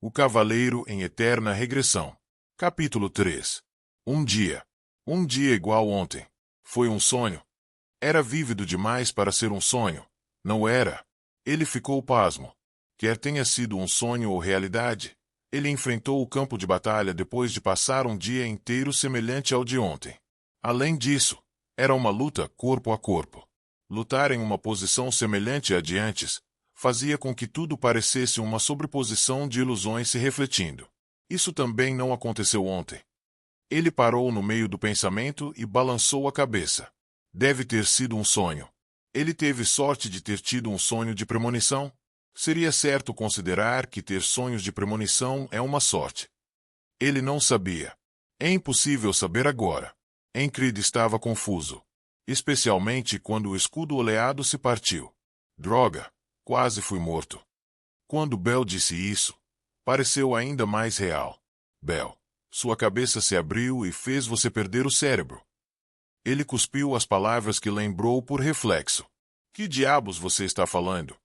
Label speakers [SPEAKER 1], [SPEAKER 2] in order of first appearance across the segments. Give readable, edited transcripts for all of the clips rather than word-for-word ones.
[SPEAKER 1] O Cavaleiro em Eterna Regressão. Capítulo 3. Um dia. Um dia igual ontem. Foi um sonho. Era vívido demais para ser um sonho. Não era. Ele ficou pasmo. Quer tenha sido um sonho ou realidade, ele enfrentou o campo de batalha depois de passar um dia inteiro semelhante ao de ontem. Além disso, era uma luta corpo a corpo. Lutar em uma posição semelhante à de antes fazia com que tudo parecesse uma sobreposição de ilusões se refletindo. Isso também não aconteceu ontem. Ele parou no meio do pensamento e balançou a cabeça. Deve ter sido um sonho. Ele teve sorte de ter tido um sonho de premonição? Seria certo considerar que ter sonhos de premonição é uma sorte. Ele não sabia. É impossível saber agora. Encrid estava confuso. Especialmente quando o escudo oleado se partiu. Droga! Quase fui morto. Quando Bel disse isso, pareceu ainda mais real. Bel, sua cabeça se abriu e fez você perder o cérebro. Ele cuspiu as palavras que lembrou por reflexo. Que diabos você está falando?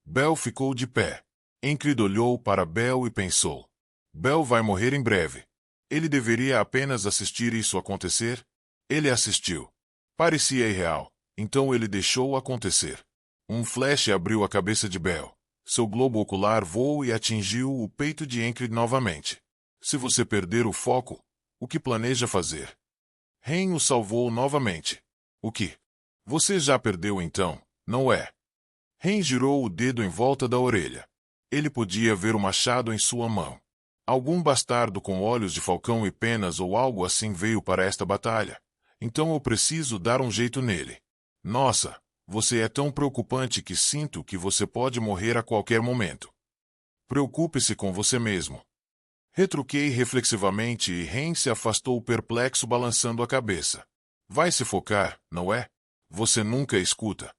[SPEAKER 1] Bel ficou de pé. Encrid olhou para Bel e pensou. Bel vai morrer em breve. Ele deveria apenas assistir isso acontecer? Ele assistiu. Parecia irreal, então ele deixou acontecer. Um flash abriu a cabeça de Bel. Seu globo ocular voou e atingiu o peito de Encrid novamente. Se você perder o foco, o que planeja fazer? Ren o salvou novamente. O que? Você já perdeu então, não é? Ren girou o dedo em volta da orelha. Ele podia ver o machado em sua mão. Algum bastardo com olhos de falcão e penas ou algo assim veio para esta batalha. Então eu preciso dar um jeito nele. Nossa, você é tão preocupante que sinto que você pode morrer a qualquer momento. Preocupe-se com você mesmo. Retruquei reflexivamente e Ren se afastou perplexo balançando a cabeça. Vai se focar, não é? Você nunca escuta.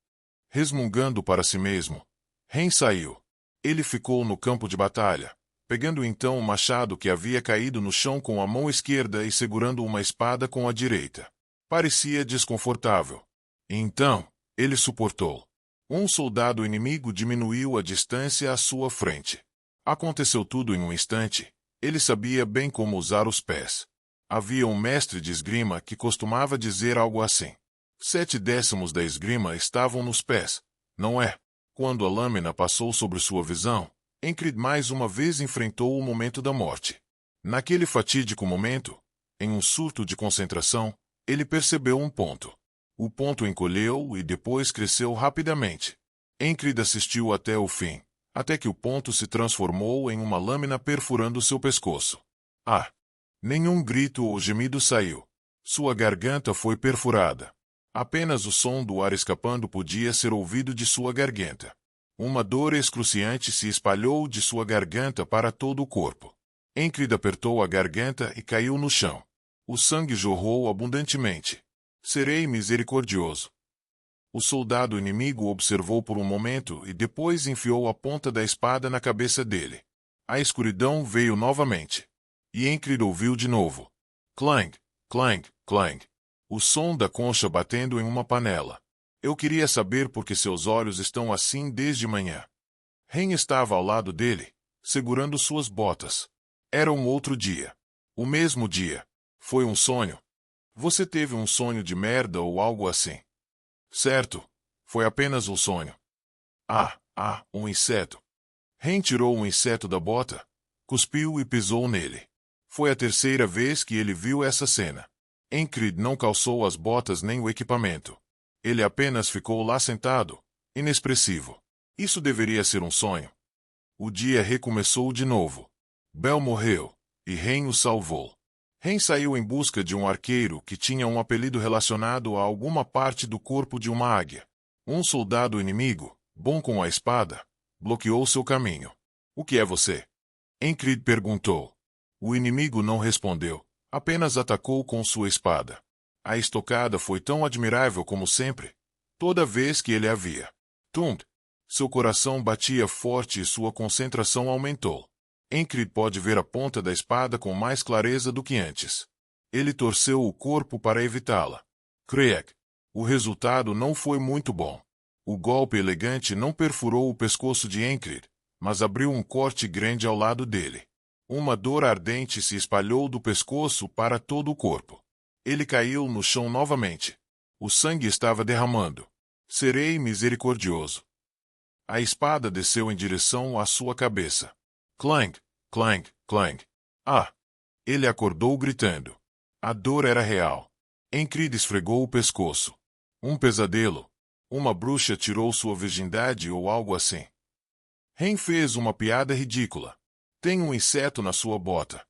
[SPEAKER 1] Resmungando para si mesmo, Ren saiu. Ele ficou no campo de batalha, pegando então o machado que havia caído no chão com a mão esquerda e segurando uma espada com a direita. Parecia desconfortável. Então, ele suportou. Um soldado inimigo diminuiu a distância à sua frente. Aconteceu tudo em um instante. Ele sabia bem como usar os pés. Havia um mestre de esgrima que costumava dizer algo assim. 7/10 da esgrima estavam nos pés, não é? Quando a lâmina passou sobre sua visão, Encrid mais uma vez enfrentou o momento da morte. Naquele fatídico momento, em um surto de concentração, ele percebeu um ponto. O ponto encolheu e depois cresceu rapidamente. Encrid assistiu até o fim, até que o ponto se transformou em uma lâmina perfurando seu pescoço. Ah! Nenhum grito ou gemido saiu. Sua garganta foi perfurada. Apenas o som do ar escapando podia ser ouvido de sua garganta. Uma dor excruciante se espalhou de sua garganta para todo o corpo. Encrid apertou a garganta e caiu no chão. O sangue jorrou abundantemente. Serei misericordioso. O soldado inimigo observou por um momento e depois enfiou a ponta da espada na cabeça dele. A escuridão veio novamente. E Encrid ouviu de novo. Clang, clang, clang. O som da concha batendo em uma panela. Eu queria saber por que seus olhos estão assim desde manhã. Ren estava ao lado dele, segurando suas botas. Era um outro dia. O mesmo dia. Foi um sonho. Você teve um sonho de merda ou algo assim? Certo. Foi apenas um sonho. Um inseto. Ren tirou um inseto da bota, cuspiu e pisou nele. Foi a terceira vez que ele viu essa cena. Encrid não calçou as botas nem o equipamento. Ele apenas ficou lá sentado, inexpressivo. Isso deveria ser um sonho. O dia recomeçou de novo. Bel morreu, e Ren o salvou. Ren saiu em busca de um arqueiro que tinha um apelido relacionado a alguma parte do corpo de uma águia. Um soldado inimigo, bom com a espada, bloqueou seu caminho. O que é você? Encrid perguntou. O inimigo não respondeu. Apenas atacou com sua espada. A estocada foi tão admirável como sempre, toda vez que ele a via. Tund! Seu coração batia forte e sua concentração aumentou. Encrid pode ver a ponta da espada com mais clareza do que antes. Ele torceu o corpo para evitá-la. Creak! O resultado não foi muito bom. O golpe elegante não perfurou o pescoço de Encrid, mas abriu um corte grande ao lado dele. Uma dor ardente se espalhou do pescoço para todo o corpo. Ele caiu no chão novamente. O sangue estava derramando. Serei misericordioso. A espada desceu em direção à sua cabeça. Clang, clang, clang. Ah! Ele acordou gritando. A dor era real. Encrid esfregou o pescoço. Um pesadelo. Uma bruxa tirou sua virgindade ou algo assim. Ren fez uma piada ridícula. Tem um inseto na sua bota.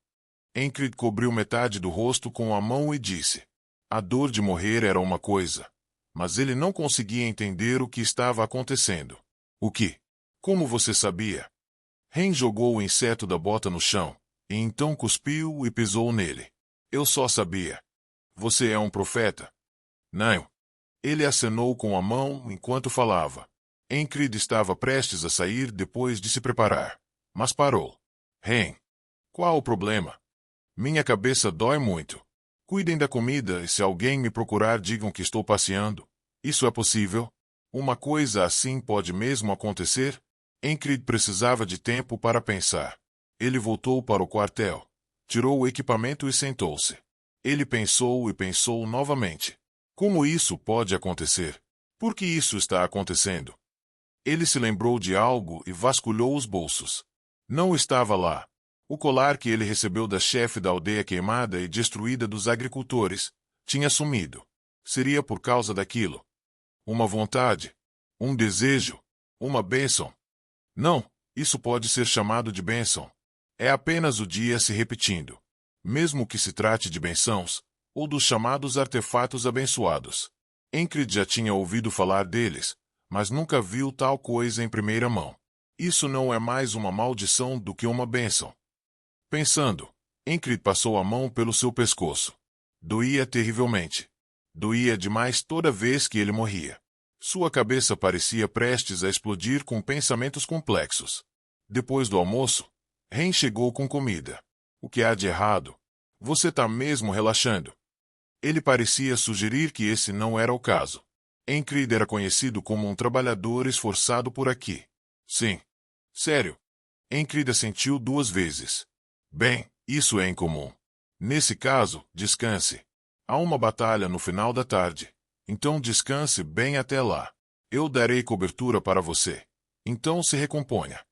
[SPEAKER 1] Encrid cobriu metade do rosto com a mão e disse. A dor de morrer era uma coisa, mas ele não conseguia entender o que estava acontecendo. O que? Como você sabia? Ren jogou o inseto da bota no chão, e então cuspiu e pisou nele. Eu só sabia. Você é um profeta? Não. Ele acenou com a mão enquanto falava. Encrid estava prestes a sair depois de se preparar, mas parou. Ren. Qual o problema? Minha cabeça dói muito. Cuidem da comida e se alguém me procurar digam que estou passeando. Isso é possível? Uma coisa assim pode mesmo acontecer? Encrid precisava de tempo para pensar. Ele voltou para o quartel. Tirou o equipamento e sentou-se. Ele pensou e pensou novamente. Como isso pode acontecer? Por que isso está acontecendo? Ele se lembrou de algo e vasculhou os bolsos. Não estava lá. O colar que ele recebeu da chefe da aldeia queimada e destruída dos agricultores tinha sumido. Seria por causa daquilo. Uma vontade, um desejo, uma bênção. Não, isso pode ser chamado de bênção. É apenas o dia se repetindo. Mesmo que se trate de bênçãos, ou dos chamados artefatos abençoados. Encrid já tinha ouvido falar deles, mas nunca viu tal coisa em primeira mão. Isso não é mais uma maldição do que uma bênção. Pensando, Encrid passou a mão pelo seu pescoço. Doía terrivelmente. Doía demais toda vez que ele morria. Sua cabeça parecia prestes a explodir com pensamentos complexos. Depois do almoço, Ren chegou com comida. O que há de errado? Você tá mesmo relaxando? Ele parecia sugerir que esse não era o caso. Encrid era conhecido como um trabalhador esforçado por aqui. Sim. Sério. Encrid assentiu 2 vezes. Bem, isso é incomum. Nesse caso, descanse. Há uma batalha no final da tarde. Então descanse bem até lá. Eu darei cobertura para você. Então se recomponha.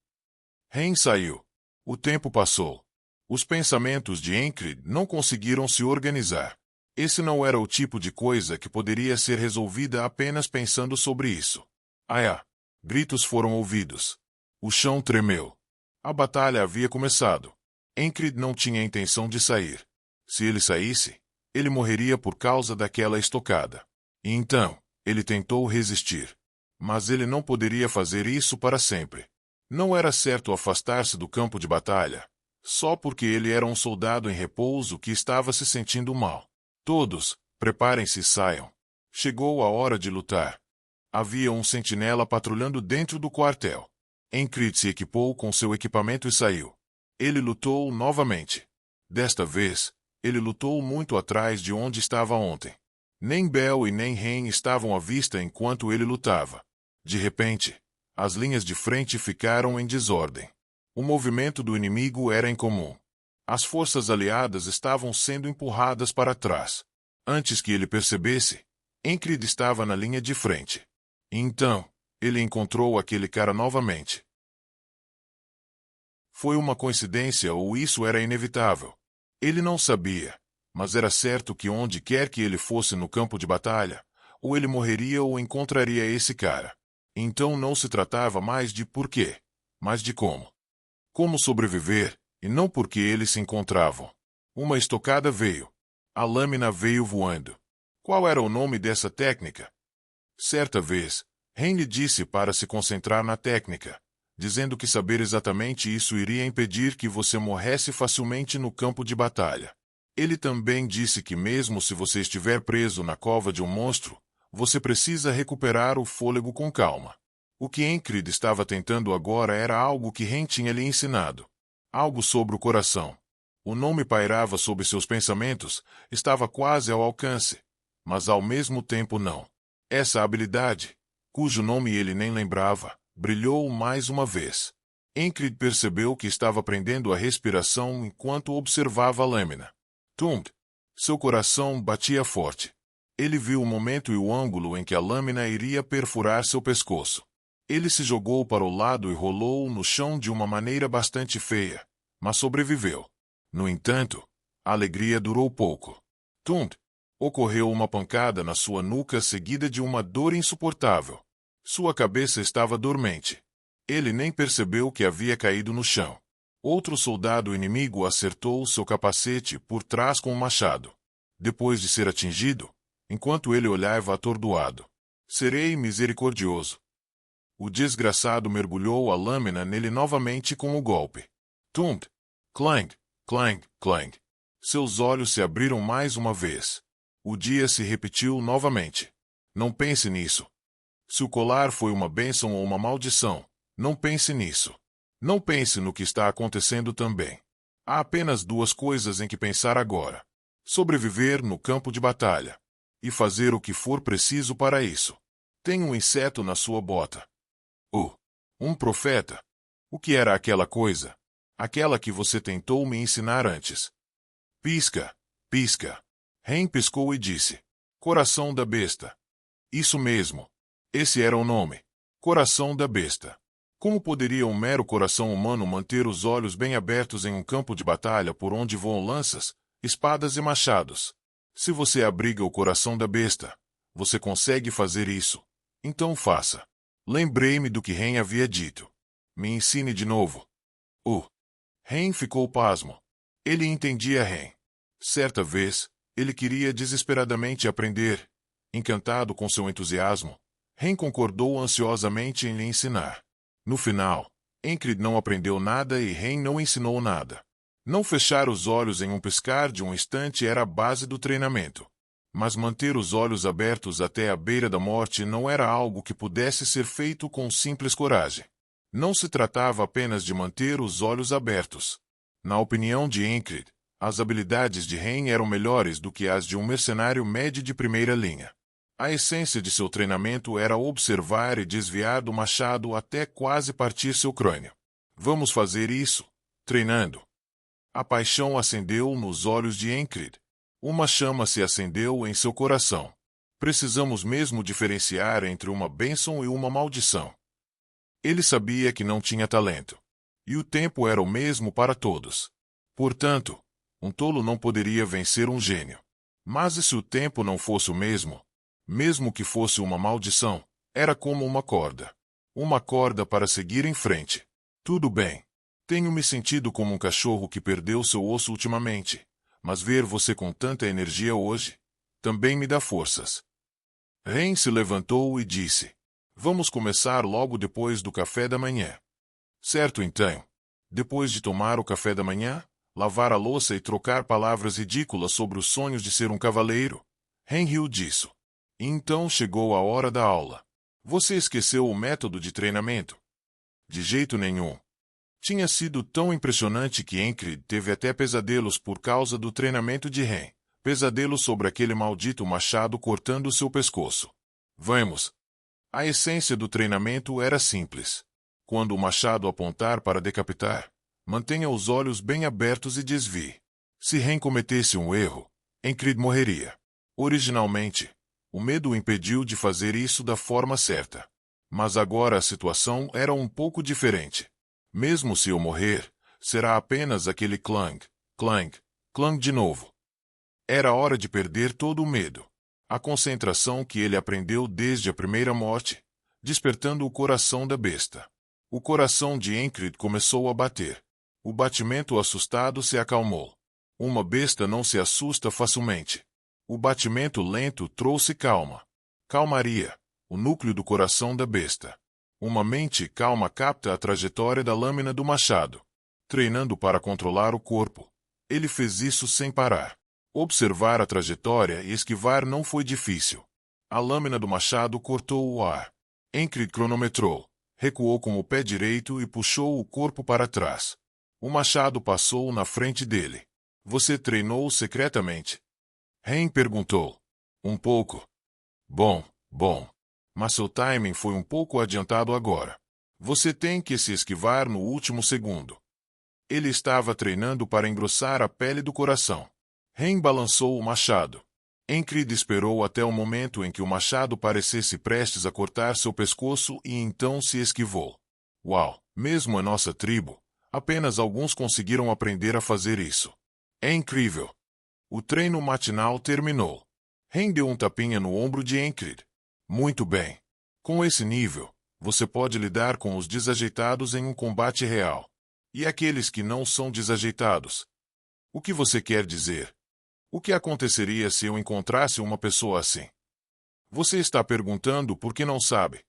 [SPEAKER 1] Ren saiu. O tempo passou. Os pensamentos de Encrid não conseguiram se organizar. Esse não era o tipo de coisa que poderia ser resolvida apenas pensando sobre isso. Ah! Gritos foram ouvidos. O chão tremeu. A batalha havia começado. Encrid não tinha intenção de sair. Se ele saísse, ele morreria por causa daquela estocada. E então, ele tentou resistir. Mas ele não poderia fazer isso para sempre. Não era certo afastar-se do campo de batalha, só porque ele era um soldado em repouso que estava se sentindo mal. Todos, preparem-se e saiam. Chegou a hora de lutar. Havia um sentinela patrulhando dentro do quartel. Encrid se equipou com seu equipamento e saiu. Ele lutou novamente. Desta vez, ele lutou muito atrás de onde estava ontem. Nem Bel e nem Ren estavam à vista enquanto ele lutava. De repente, as linhas de frente ficaram em desordem. O movimento do inimigo era incomum. As forças aliadas estavam sendo empurradas para trás. Antes que ele percebesse, Encrid estava na linha de frente. Então, ele encontrou aquele cara novamente. Foi uma coincidência ou isso era inevitável? Ele não sabia, mas era certo que onde quer que ele fosse no campo de batalha, ou ele morreria ou encontraria esse cara. Então não se tratava mais de por quê, mas de como. Como sobreviver, e não porque eles se encontravam. Uma estocada veio. A lâmina veio voando. Qual era o nome dessa técnica? Certa vez, Ren lhe disse para se concentrar na técnica, dizendo que saber exatamente isso iria impedir que você morresse facilmente no campo de batalha. Ele também disse que mesmo se você estiver preso na cova de um monstro, você precisa recuperar o fôlego com calma. O que Encrid estava tentando agora era algo que Ren tinha lhe ensinado. Algo sobre o coração. O nome pairava sobre seus pensamentos, estava quase ao alcance, mas ao mesmo tempo não. Essa habilidade, cujo nome ele nem lembrava, brilhou mais uma vez. Ingrid percebeu que estava prendendo a respiração enquanto observava a lâmina. Tum! Seu coração batia forte. Ele viu o momento e o ângulo em que a lâmina iria perfurar seu pescoço. Ele se jogou para o lado e rolou no chão de uma maneira bastante feia, mas sobreviveu. No entanto, a alegria durou pouco. Tum! Ocorreu uma pancada na sua nuca seguida de uma dor insuportável. Sua cabeça estava dormente. Ele nem percebeu que havia caído no chão. Outro soldado inimigo acertou seu capacete por trás com um machado. Depois de ser atingido, enquanto ele olhava atordoado, serei misericordioso. O desgraçado mergulhou a lâmina nele novamente com o golpe. Tum! Clang! Clang! Clang! Seus olhos se abriram mais uma vez. O dia se repetiu novamente. Não pense nisso. Se o colar foi uma bênção ou uma maldição, não pense nisso. Não pense no que está acontecendo também. Há apenas duas coisas em que pensar agora: sobreviver no campo de batalha e fazer o que for preciso para isso. Tem um inseto na sua bota. Um profeta. O que era aquela coisa? Aquela que você tentou me ensinar antes. Pisca, pisca. Ren piscou e disse: Coração da besta. Isso mesmo. Esse era o nome. Coração da besta. Como poderia um mero coração humano manter os olhos bem abertos em um campo de batalha por onde voam lanças, espadas e machados? Se você abriga o coração da besta, você consegue fazer isso. Então faça. Lembrei-me do que Ren havia dito. Me ensine de novo. Ren ficou pasmo. Ele entendia Ren. Certa vez, ele queria desesperadamente aprender. Encantado com seu entusiasmo, Ren concordou ansiosamente em lhe ensinar. No final, Ingrid não aprendeu nada e Ren não ensinou nada. Não fechar os olhos em um piscar de um instante era a base do treinamento. Mas manter os olhos abertos até a beira da morte não era algo que pudesse ser feito com simples coragem. Não se tratava apenas de manter os olhos abertos. Na opinião de Ingrid, as habilidades de Ren eram melhores do que as de um mercenário médio de primeira linha. A essência de seu treinamento era observar e desviar do machado até quase partir seu crânio. Vamos fazer isso, treinando. A paixão acendeu nos olhos de Ingrid. Uma chama se acendeu em seu coração. Precisamos mesmo diferenciar entre uma bênção e uma maldição. Ele sabia que não tinha talento. E o tempo era o mesmo para todos. Portanto, um tolo não poderia vencer um gênio. Mas e se o tempo não fosse o mesmo? Mesmo que fosse uma maldição, era como uma corda. Uma corda para seguir em frente. Tudo bem. Tenho me sentido como um cachorro que perdeu seu osso ultimamente. Mas ver você com tanta energia hoje também me dá forças. Ren se levantou e disse: Vamos começar logo depois do café da manhã. Certo então. Depois de tomar o café da manhã, lavar a louça e trocar palavras ridículas sobre os sonhos de ser um cavaleiro, Ren riu disso. E então chegou a hora da aula. Você esqueceu o método de treinamento? De jeito nenhum. Tinha sido tão impressionante que Ingrid teve até pesadelos por causa do treinamento de Ren. Pesadelos sobre aquele maldito machado cortando seu pescoço. Vamos. A essência do treinamento era simples. Quando o machado apontar para decapitar, mantenha os olhos bem abertos e desvie. Se Ren cometesse um erro, Ingrid morreria. Originalmente, o medo o impediu de fazer isso da forma certa. Mas agora a situação era um pouco diferente. Mesmo se eu morrer, será apenas aquele clang, clang, clang de novo. Era hora de perder todo o medo. A concentração que ele aprendeu desde a primeira morte, despertando o coração da besta. O coração de Ingrid começou a bater. O batimento assustado se acalmou. Uma besta não se assusta facilmente. O batimento lento trouxe calma. Calmaria, o núcleo do coração da besta. Uma mente calma capta a trajetória da lâmina do machado. Treinando para controlar o corpo, ele fez isso sem parar. Observar a trajetória e esquivar não foi difícil. A lâmina do machado cortou o ar. Ingrid cronometrou, recuou com o pé direito e puxou o corpo para trás. O machado passou na frente dele. Você treinou secretamente? Ren perguntou. Um pouco. Bom. Mas seu timing foi um pouco adiantado agora. Você tem que se esquivar no último segundo. Ele estava treinando para engrossar a pele do coração. Ren balançou o machado. Encrid esperou até o momento em que o machado parecesse prestes a cortar seu pescoço e então se esquivou. Uau! Mesmo a nossa tribo, apenas alguns conseguiram aprender a fazer isso. É incrível! O treino matinal terminou. Ren deu um tapinha no ombro de Encrid. Muito bem. Com esse nível, você pode lidar com os desajeitados em um combate real. E aqueles que não são desajeitados? O que você quer dizer? O que aconteceria se eu encontrasse uma pessoa assim? Você está perguntando porque não sabe.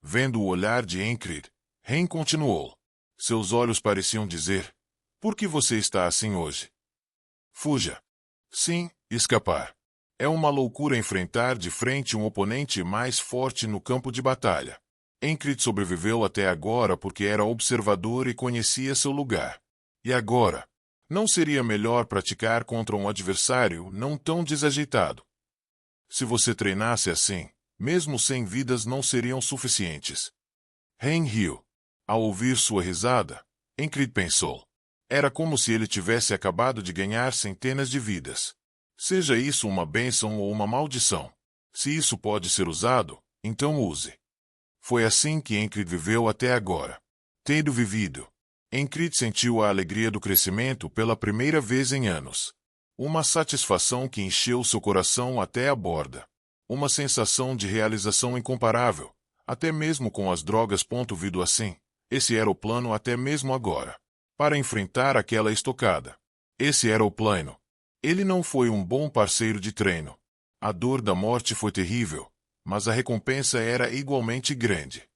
[SPEAKER 1] Vendo o olhar de Encrid, Ren continuou. Seus olhos pareciam dizer: por que você está assim hoje? Fuja. Sim, escapar. É uma loucura enfrentar de frente um oponente mais forte no campo de batalha. Encrid sobreviveu até agora porque era observador e conhecia seu lugar. E agora? Não seria melhor praticar contra um adversário não tão desajeitado? Se você treinasse assim, mesmo 100 vidas não seriam suficientes. Ren riu. Ao ouvir sua risada, Encrid pensou. Era como se ele tivesse acabado de ganhar centenas de vidas. Seja isso uma bênção ou uma maldição. Se isso pode ser usado, então use. Foi assim que Encrid viveu até agora. Tendo vivido, Encrid sentiu a alegria do crescimento pela primeira vez em anos. Uma satisfação que encheu seu coração até a borda. Uma sensação de realização incomparável, até mesmo com as drogas. Vindo assim, esse era o plano até mesmo agora. Para enfrentar aquela estocada. Esse era o plano. Ele não foi um bom parceiro de treino. A dor da morte foi terrível, mas a recompensa era igualmente grande.